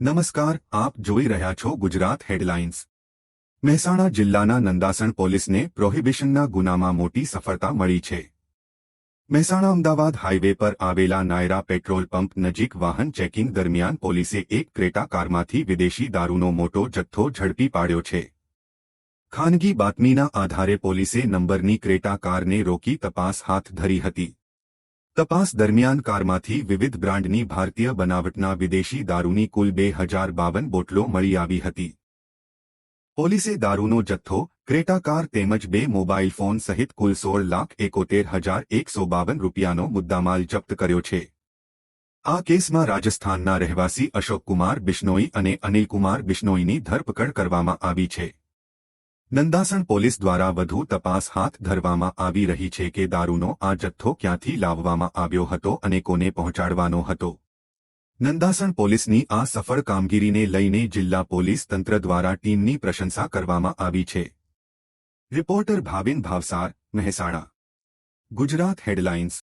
નમસ્કાર, આપ જોઈ રહ્યા છો ગુજરાત હેડલાઇન્સ। મહેસાણા જિલ્લાના નંદાસણ પોલીસને પ્રોહિબિશનના ગુનામાં મોટી સફળતા મળી છે। મહેસાણા અમદાવાદ હાઇવે પર આવેલા નાયરા પેટ્રોલ પંપ નજીક વાહન ચેકિંગ દરમિયાન પોલીસે એક ક્રેટા કારમાંથી વિદેશી દારૂનો મોટો જથ્થો ઝડપી પાડ્યો છે। ખાનગી બાતમીના આધારે પોલીસે નંબરની ક્રેટા કારને રોકી તપાસ હાથ ધરી હતી। તપાસ દરમિયાન કારમાંથી વિવિધ બ્રાન્ડની ભારતીય બનાવટના વિદેશી દારૂની કુલ 2052 બોટલો મળી આવી હતી। પોલીસે દારૂનો જથ્થો, ક્રેટા કાર તેમજ 2 મોબાઈલ ફોન સહિત કુલ 16,71,152 રૂપિયાનો મુદ્દામાલ જપ્ત કર્યો છે। આ કેસમાં રાજસ્થાનના રહેવાસી અશોકકુમાર બિશ્નોઈ અને અનિલકુમાર બિશ્નોઈની ધરપકડ કરવામાં આવી છે। નંદાસણ પોલીસ દ્વારા વધુ તપાસ હાથ ધરવામાં આવી રહી છે કે દારૂનો આ જથ્થો ક્યાંથી લાવવામાં આવ્યો હતો અને કોને પહોંચાડવાનો હતો। નંદાસણ પોલીસની આ સફળ કામગીરીને લઈને જિલ્લા પોલીસ તંત્ર દ્વારા ટીમની પ્રશંસા કરવામાં આવી છે। રિપોર્ટર ભાવિન ભાવસાર, મહેસાણા। ગુજરાત હેડલાઇન્સ।